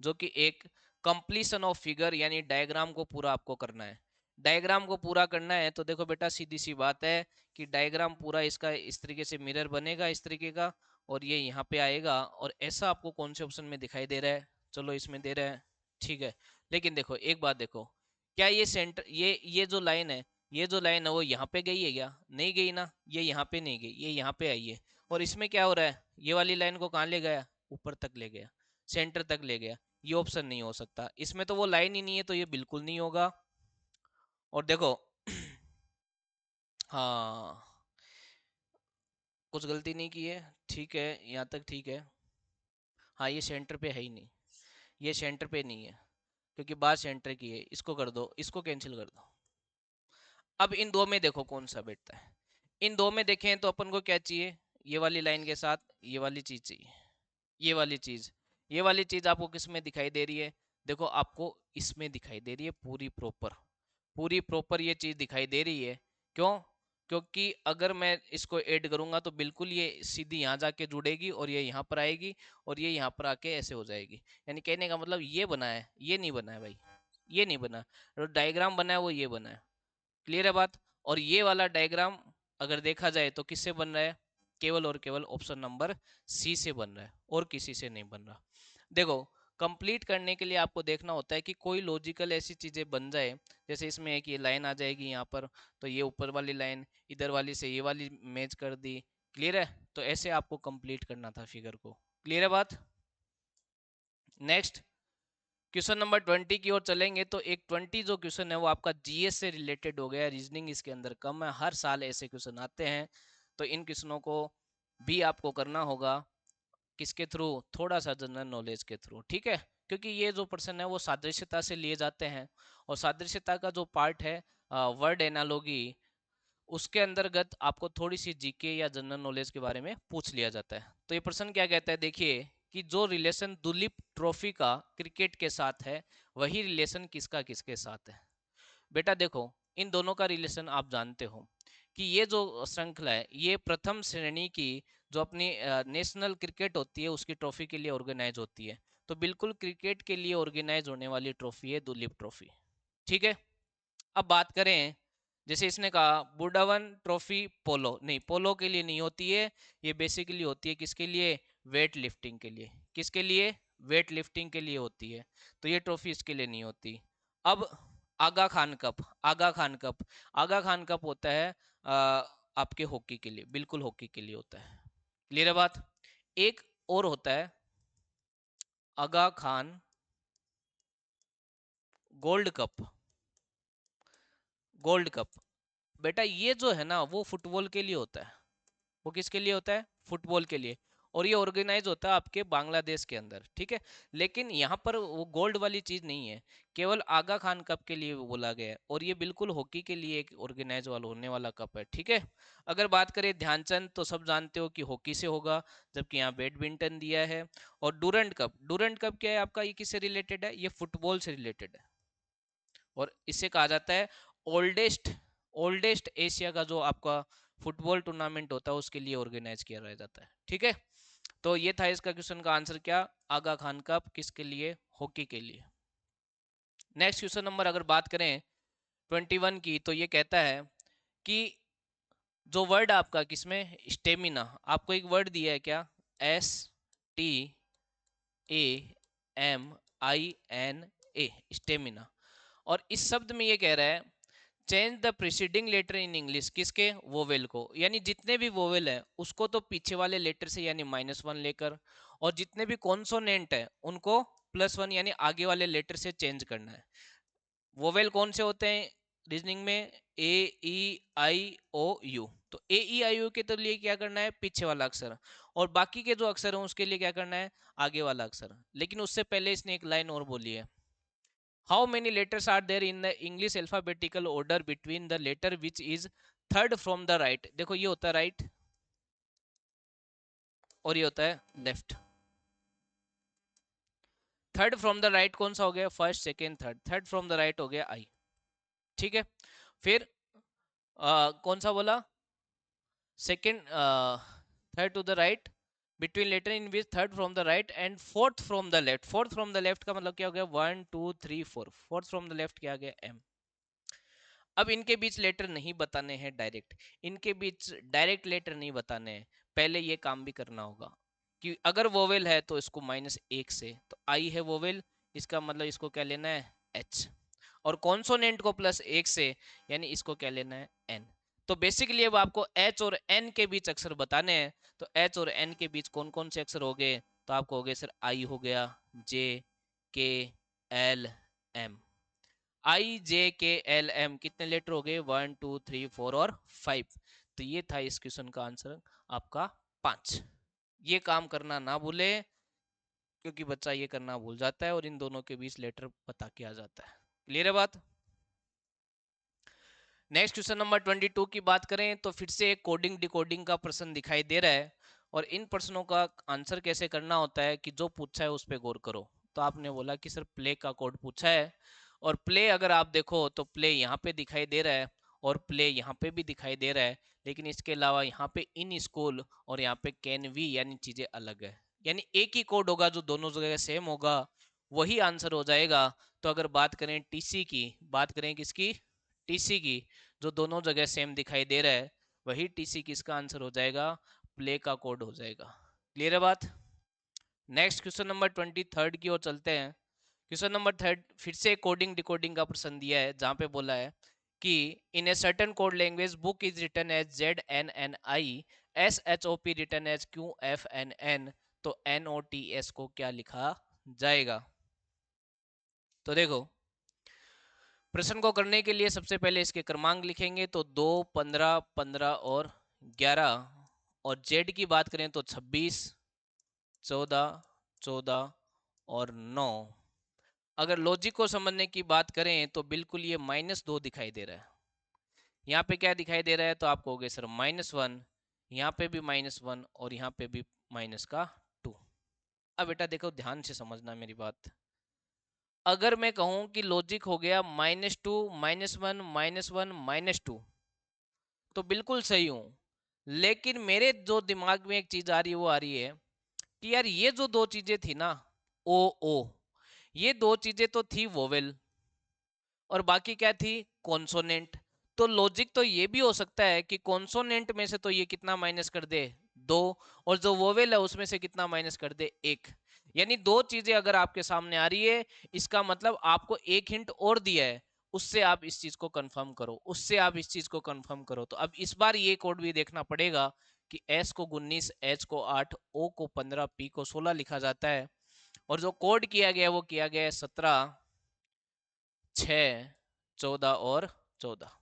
जो कि एक कंप्लीशन ऑफ फिगर यानी डायग्राम को पूरा आपको करना है। डायग्राम को पूरा करना है तो देखो बेटा, सीधी सी बात है कि डायग्राम पूरा इसका इस तरीके से मिरर बनेगा, इस तरीके का, और ये यहाँ पे आएगा। और ऐसा आपको कौन से ऑप्शन में दिखाई दे रहा है, चलो इसमें दे रहा है, ठीक है। लेकिन देखो एक बात देखो, क्या ये सेंटर, ये जो लाइन है, ये जो लाइन है वो यहाँ पे गई है क्या, नहीं गई ना। ये यहाँ पे नहीं गई, ये यहाँ पे आई है। और इसमें क्या हो रहा है, ये वाली लाइन को कहाँ ले गया, ऊपर तक ले गया, सेंटर तक ले गया। ये ऑप्शन नहीं हो सकता, इसमें तो वो लाइन ही नहीं है, तो ये बिल्कुल नहीं होगा। और देखो हाँ, कुछ गलती नहीं की है, ठीक है, यहाँ तक ठीक है। हाँ, ये सेंटर पे है ही नहीं, ये सेंटर पे नहीं है, क्योंकि बात सेंटर की है। इसको कर दो, इसको कैंसिल कर दो। अब इन दो में देखो कौन सा बैठता है। इन दो में देखें तो अपन को क्या चाहिए, ये वाली लाइन के साथ ये वाली चीज चाहिए, ये वाली चीज। ये वाली चीज आपको किस में दिखाई दे रही है, देखो आपको इसमें दिखाई दे रही है, पूरी प्रॉपर, पूरी प्रॉपर ये चीज दिखाई दे रही है। क्यों? क्योंकि अगर मैं इसको ऐड करूंगा तो बिल्कुल ये सीधी यहाँ जाके जुड़ेगी और ये यहाँ पर आएगी और ये यहाँ पर आके ऐसे हो जाएगी। यानी कहने का मतलब ये बना है, ये नहीं बना है भाई, ये नहीं बना। जो डायग्राम बना है वो ये बना है। क्लियर है बात? और ये वाला डायग्राम अगर देखा जाए तो किससे बन रहा है? केवल और केवल ऑप्शन नंबर सी से बन रहा है, और किसी से नहीं बन रहा। देखो, कंप्लीट करने के लिए आपको देखना होता है कि कोई लॉजिकल ऐसी चीजें बन जाए, जैसे इसमें एक ये लाइन आ जाएगी यहाँ पर, तो ये ऊपर वाली लाइन इधर वाली से ये वाली मैच कर दी। क्लियर है? तो ऐसे आपको कंप्लीट करना था फिगर को। क्लियर है बात? नेक्स्ट क्वेश्चन नंबर 20 की ओर चलेंगे। तो एक 20 जो क्वेश्चन है वो आपका जीएस से रिलेटेड हो गया। रीजनिंग इसके अंदर कम है, हर साल ऐसे क्वेश्चन आते हैं, तो इन क्वेश्चनों को भी आपको करना होगा किसके थ्रू? थोड़ा सा जनरल नॉलेज के थ्रू। ठीक है? क्योंकि ये जो प्रश्न है वो सादृश्यता से लिए जाते हैं, और सादृश्यता का जो पार्ट है वर्ड एनालॉगी, उसके अंतर्गत आपको थोड़ी सी जीके या जनरल नॉलेज के बारे में पूछ लिया जाता है। तो ये प्रश्न क्या कहता है, देखिए कि जो रिलेशन दुलीप ट्रॉफी का क्रिकेट के साथ है, वही रिलेशन किसका किसके साथ है? बेटा देखो, इन दोनों का रिलेशन आप जानते हो कि ये जो श्रृंखला है ये प्रथम श्रेणी की जो अपनी नेशनल क्रिकेट होती है उसकी ट्रॉफी के लिए ऑर्गेनाइज होती है। तो बिल्कुल क्रिकेट के लिए ऑर्गेनाइज होने वाली ट्रॉफी है दुलीप ट्रॉफी। ठीक है? अब बात करें, जैसे इसने कहा बुडावन ट्रॉफी पोलो, नहीं पोलो के लिए नहीं होती है, ये बेसिकली होती है किसके लिए? वेट लिफ्टिंग के लिए। किसके लिए? वेट लिफ्टिंग के लिए होती है। तो ये ट्रॉफी इसके लिए नहीं होती। अब आगा खान कप, आगा खान कप, आगा खान कप होता है आपके हॉकी के लिए, बिल्कुल हॉकी के लिए होता है। क्लियर है बात? एक और होता है Aga Khan gold cup, gold cup. बेटा ये जो है ना वो फुटबॉल के लिए होता है। वो किसके लिए होता है? फुटबॉल के लिए। और ये ऑर्गेनाइज होता है आपके बांग्लादेश के अंदर। ठीक है? लेकिन यहाँ पर वो गोल्ड वाली चीज नहीं है, केवल आगा खान कप के लिए बोला गया है, और ये बिल्कुल हॉकी के लिए एक ऑर्गेनाइज वाला होने वाला कप है। ठीक है? अगर बात करें ध्यानचंद, तो सब जानते हो कि हॉकी से होगा, जबकि यहाँ बैडमिंटन दिया है। और डूरंड कप, डूरंड कप क्या है आपका? ये किससे रिलेटेड है? ये फुटबॉल से रिलेटेड है, और इसे कहा जाता है ओल्डेस्ट, ओल्डेस्ट एशिया का जो आपका फुटबॉल टूर्नामेंट होता है उसके लिए ऑर्गेनाइज किया जाता है। ठीक है? तो ये था इसका क्वेश्चन का आंसर, क्या? आगा खान कप किसके लिए? हॉकी के लिए। नेक्स्ट क्वेश्चन नंबर अगर बात करें 21 की, तो ये कहता है कि जो वर्ड आपका किसमें? स्टेमिना, आपको एक वर्ड दिया है क्या? STAMINA, stamina. और इस शब्द में ये कह रहा है change the preceding letter in English, किसके? वोवेल को, यानी जितने भी वोवेल है उसको तो पीछे वाले लेटर से यानी -1 लेकर, और जितने भी कॉन्सोनेंट है उनको +1 यानी आगे वाले लेटर से चेंज करना है। वोवेल कौन से होते हैं रीजनिंग में? A E I O U। तो AEIO के तो लिए क्या करना है? पीछे वाला अक्षर। और बाकी के जो अक्षर हैं उसके लिए क्या करना है? आगे वाला अक्षर। लेकिन उससे पहले इसने एक लाइन और बोली है, how many letters are there in the English alphabetical order between the letter which is third from the right. देखो ये होता है राइट, और ये होता है left. Third from the right कौन सा हो गया? First second third. Third from the right हो गया आई। ठीक है? फिर कौन सा बोला? Second, third to the right between letter in which third from the right and fourth from the left. Fourth from the left का मतलब क्या हो गया? 1 2 3 4। फोर्थ फ्रॉम द लेफ्ट क्या आ गया? एम। अब इनके बीच लेटर नहीं बताने हैं डायरेक्ट, इनके बीच डायरेक्ट लेटर नहीं बताने हैं, पहले ये काम भी करना होगा कि अगर वोवेल है तो इसको -1 से, तो आई है वोवेल, इसका मतलब इसको क्या लेना है? एच। और कॉन्सोनेंट को +1 से, यानी इसको क्या लेना है? एन। तो बेसिकली अब आपको एच और एन के बीच अक्षर बताने हैं। तो एच और एन के बीच कौन कौन से अक्षर हो गए? तो आपको हो गए सर आई हो गया, जे, के, एल, एम। IJKLM कितने लेटर हो गए? 1 2 3 4 और 5। तो ये था इस क्वेश्चन का आंसर आपका 5। ये काम करना ना भूले, क्योंकि बच्चा ये करना भूल जाता है और इन दोनों के बीच लेटर बता के आ जाता है। क्लियर है बात? नेक्स्ट क्वेश्चन नंबर 22 की बात करें तो फिर से एक कोडिंग डिकोडिंग का प्रश्न दिखाई दे रहा है, और इन प्रश्नों का आंसर कैसे करना होता है कि जो पूछा है उस पर गौर करो। तो आपने बोला कि सर प्ले का कोड पूछा है, और प्ले अगर आप देखो तो प्ले यहाँ पे दिखाई दे रहा है और प्ले यहाँ पे भी दिखाई दे रहा है, लेकिन इसके अलावा यहाँ पे इन स्कूल और यहाँ पे कैन वी यानी चीजें अलग है, यानी एक ही कोड होगा जो दोनों जगह सेम होगा, वही आंसर हो जाएगा। तो अगर बात करें टीसी की, बात करें किसकी, टीसी की, जो दोनों जगह सेम दिखाई दे रहा है, वही टीसी किसका आंसर हो जाएगा, प्ले का कोड हो जाएगा। क्लियर है बात। नेक्स्ट क्वेश्चन नंबर 23 की ओर चलते हैं। क्वेश्चन नंबर 3 फिर से कोडिंग डिकोडिंग का प्रश्न दिया है, जहां पे बोला है कि in a certain code language book is written as ZNNI, SHOP written as QFNN, तो NOTS को क्या लिखा जाएगा। तो देखो, प्रश्न को करने के लिए सबसे पहले इसके क्रमांक लिखेंगे, तो 2, 15, 15 और 11, और जेड की बात करें तो 26, 14, 14 और 9। अगर लॉजिक को समझने की बात करें तो बिल्कुल ये -2 दिखाई दे रहा है। यहाँ पे क्या दिखाई दे रहा है, तो आप कहोगे सर -1, यहाँ पे भी -1 और यहाँ पे भी -2। अब बेटा देखो ध्यान से समझना मेरी बात। अगर मैं कहूं कि लॉजिक हो गया -2, -1, -1, -2, तो बिल्कुल सही हूं, लेकिन मेरे जो दिमाग में एक चीज आ रही है, वो आ रही है कि यार ये जो दो चीजें थी ना, ओ ओ, ये दो चीजें तो थी वोवेल, और बाकी क्या थी, कॉन्सोनेंट। तो लॉजिक तो ये भी हो सकता है कि कॉन्सोनेंट में से तो ये कितना माइनस कर दे, 2, और जो वोवेल है उसमें से कितना माइनस कर दे, 1। यानी दो चीजें अगर आपके सामने आ रही है, इसका मतलब आपको एक हिंट और दिया है, उससे आप इस चीज को कंफर्म करो, उससे आप इस चीज को कंफर्म करो। तो अब इस बार ये कोड भी देखना पड़ेगा कि एस को 19, एच को 8, ओ को 15, पी को 16 लिखा जाता है, और जो कोड किया गया वो किया गया है 17, 6, 14 और 14।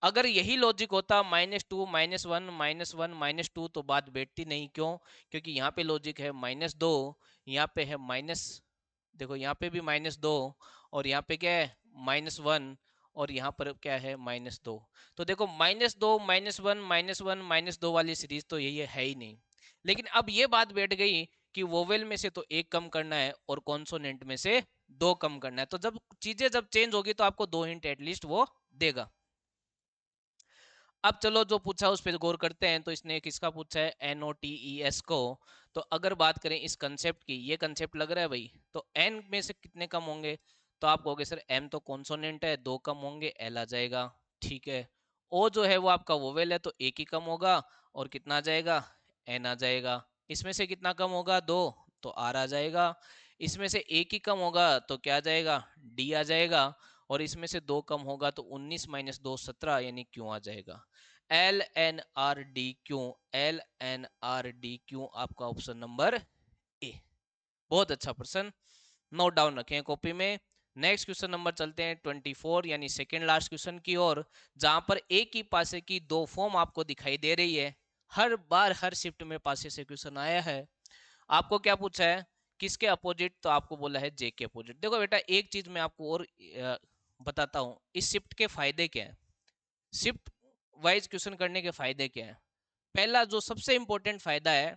अगर यही लॉजिक होता -2, -1, -1, -2, तो बात बैठती नहीं। क्यों? क्योंकि यहाँ पे लॉजिक है -2, यहाँ पे है माइनस, देखो यहाँ पे भी -2, और यहाँ पे क्या है -1, और यहाँ पर क्या है -2। तो देखो -2, -1, -1, -2 वाली सीरीज तो यही है ही नहीं। लेकिन अब ये बात बैठ गई कि वोवेल में से तो एक कम करना है और कॉन्सोनेंट में से दो कम करना है। तो जब चीजें जब चेंज होगी तो आपको दो हिंट एटलीस्ट वो देगा। अब चलो जो पूछा उस पर गौर करते हैं। तो इसने किसका पूछा है, NOTES को। तो अगर बात करें इस कंसेप्ट की, ये कंसेप्ट लग रहा है भाई, तो n में से कितने कम होंगे, तो आप कहोगे सर m तो कॉन्सोनेंट है, दो कम होंगे, l आ जाएगा। ठीक है। o जो है वो आपका वोवेल है, तो एक ही कम होगा, और कितना आ जाएगा, n आ जाएगा। इसमें से कितना कम होगा, दो, तो r आ जाएगा। इसमें से एक ही कम होगा तो क्या आ जाएगा, d आ जाएगा। और इसमें से दो कम होगा तो 19 - 2 17, यानी क्यों आ जाएगा। LNRDQ, LNRDQ आपका ऑप्शन नंबर ए। बहुत अच्छा प्रश्न, नोट डाउन रखें कॉपी में। नेक्स्ट क्वेश्चन नंबर चलते हैं 24, यानी सेकंड लास्ट क्वेश्चन की ओर, जहां पर एक ही पासे की दो फॉर्म आपको दिखाई दे रही है। हर बार हर शिफ्ट में पासे से क्वेश्चन आया है। आपको क्या पूछा है, किसके अपोजिट, तो आपको बोला है जे के अपोजिट। देखो बेटा एक चीज मैं आपको और बताता हूं, इस शिफ्ट के फायदे क्या है, शिफ्ट वाइज क्वेश्चन करने के फायदे क्या है। पहला जो सबसे इंपॉर्टेंट फायदा है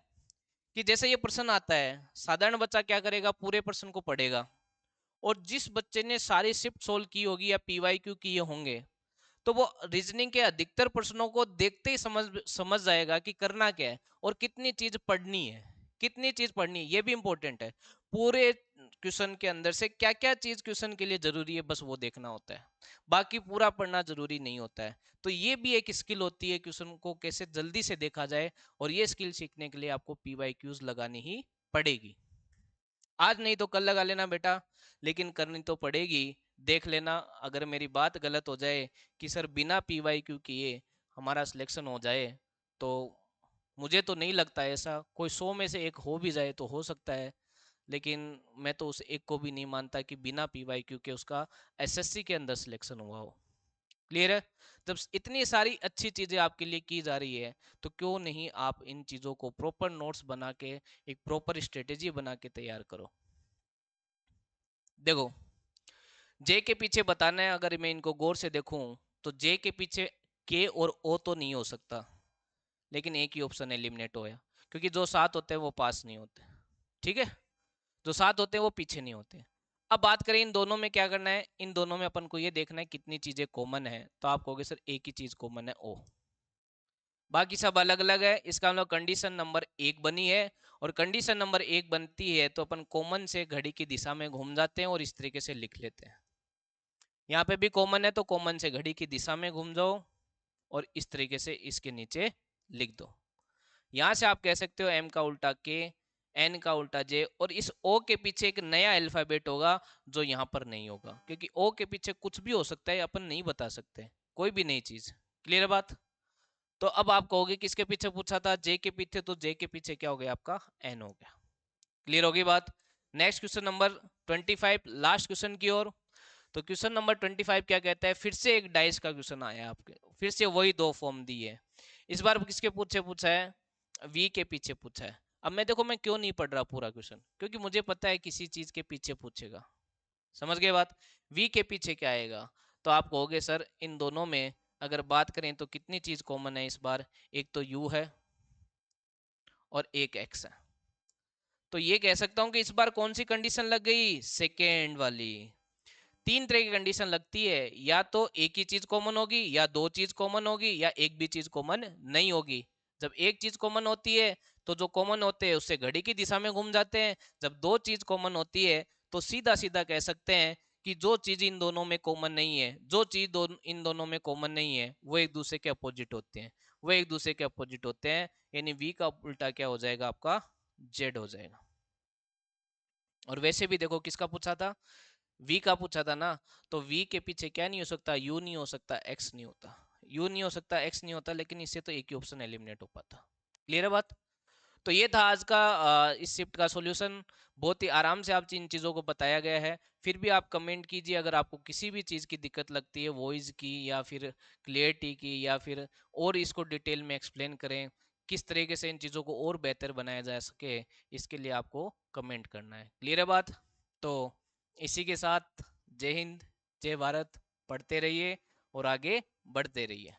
कि जैसे ये प्रश्न आता है, साधारण बच्चा क्या करेगा, पूरे प्रश्न को पढ़ेगा, और जिस बच्चे ने सारी शिफ्ट सोल्व की होगी या पीवाईक्यू किए होंगे, तो वो रीजनिंग के अधिकतर प्रश्नों को देखते ही समझ जाएगा कि करना क्या है और कितनी चीज पढ़नी है, कितनी चीज पढ़नी है, ये भी इंपॉर्टेंट है। पूरे क्वेश्चन के अंदर से क्या क्या चीज क्वेश्चन के लिए जरूरी है, बस वो देखना होता है, बाकी पूरा पढ़ना जरूरी नहीं होता है। तो ये भी एक स्किल होती है, क्वेश्चन को कैसे जल्दी से देखा जाए, और ये स्किल सीखने के लिए आपको पीवाईक्यूज लगानी ही पड़ेगी। आज नहीं तो कल लगा लेना बेटा, लेकिन करनी तो पड़ेगी। देख लेना, अगर मेरी बात गलत हो जाए कि सर बिना पीवाईक्यू किए हमारा सिलेक्शन हो जाए, तो मुझे तो नहीं लगता है ऐसा, कोई 100 में से एक हो भी जाए तो हो सकता है, लेकिन मैं तो उस एक को भी नहीं मानता कि बिना पीवाईक्यू के उसका एसएससी के अंदर सिलेक्शन हुआ हो। क्लियर है। जब इतनी सारी अच्छी चीजें आपके लिए की जा रही है, तो क्यों नहीं आप इन चीजों को प्रॉपर नोट्स बना के, एक प्रॉपर स्ट्रेटेजी बना के तैयार करो। देखो, जे के पीछे बताना है, अगर मैं इनको गौर से देखूं, तो जे के पीछे के और ओ तो नहीं हो सकता, लेकिन एक ही ऑप्शन एलिमिनेट होया, क्योंकि जो साथ होते हैं वो पास नहीं होते। ठीक है, जो साथ होते हैं वो पीछे नहीं होते। अब बात करें इन दोनों में क्या करना है, इन दोनों में अपन को ये देखना है कितनी चीजें कॉमन है। तो आप कहोगे सर एक ही चीज कॉमन है, ओ, बाकी सब अलग अलग है। इसका मतलब कंडीशन नंबर एक बनी है, और कंडीशन नंबर एक बनती है तो अपन कॉमन से घड़ी की दिशा में घूम जाते हैं और इस तरीके से लिख लेते हैं। यहाँ पे भी कॉमन है तो कॉमन से घड़ी की दिशा में घूम जाओ और इस तरीके से इसके नीचे लिख दो। यहां से आप कह सकते हो एम का उल्टा के, एन का उल्टा जे, और इस ओ के पीछे एक नया अल्फाबेट होगा जो यहाँ पर नहीं होगा, क्योंकि ओ के पीछे कुछ भी हो सकता है, अपन नहीं बता सकते कोई भी नई चीज। क्लियर बात? तो अब आप कहोगे किसके पीछे पूछा था, जे के पीछे, तो जे के पीछे क्या हो गया आपका, एन हो गया। क्लियर होगी बात? Next question number 25, last question की ओर। तो क्वेश्चन नंबर 25 क्या कहता है, फिर से एक डाइस का क्वेश्चन आया है आपके, फिर से वही दो फॉर्म दी है। इस बार किसके पीछे पूछा है, वी के पीछे पूछा है। अब मैं देखो मैं क्यों नहीं पढ़ रहा पूरा क्वेश्चन, क्योंकि मुझे पता है किसी चीज के पीछे पूछेगा। समझ गए बात? वी के पीछे क्या आएगा? तो आप कहोगे सर इन दोनों में अगर बात करें तो कितनी चीज कॉमन है इस बार, एक तो यू है और एक एक्स है। तो ये कह सकता हूं कि इस बार कौन सी कंडीशन लग गई, सेकेंड वाली। तीन तरह की कंडीशन लगती है, या तो एक ही चीज कॉमन होगी, या दो चीज कॉमन होगी, या एक भी चीज कॉमन नहीं होगी। जब एक चीज कॉमन होती है तो जो कॉमन होते हैं उससे घड़ी की दिशा में घूम जाते हैं। जब दो चीज कॉमन होती है तो सीधा सीधा कह सकते हैं कि जो चीज इन दोनों में कॉमन नहीं है, जो चीज इन दोनों में कॉमन नहीं है वो एक दूसरे के अपोजिट होते हैं, वो एक दूसरे के अपोजिट होते हैं। यानी वी का उल्टा क्या हो जाएगा आपका, जेड हो जाएगा। और वैसे भी देखो किसका पूछा था, वी का पूछा था ना, तो वी के पीछे क्या नहीं हो सकता, यू नहीं हो सकता, एक्स नहीं होता। यू नहीं हो सकता, एक्स नहीं होता, लेकिन इससे तो एक ही ऑप्शन एलिमिनेट हो पाता। क्लियर है बात? तो ये था आज का इस शिफ्ट का सॉल्यूशन। बहुत ही आराम से आप इन चीज़ों को बताया गया है। फिर भी आप कमेंट कीजिए अगर आपको किसी भी चीज़ की दिक्कत लगती है, वॉइस की या फिर क्लियरिटी की, या फिर और इसको डिटेल में एक्सप्लेन करें, किस तरीके से इन चीज़ों को और बेहतर बनाया जा सके, इसके लिए आपको कमेंट करना है। क्लियर है बात? तो इसी के साथ जय हिंद, जय भारत, पढ़ते रहिए और आगे बढ़ते रहिए।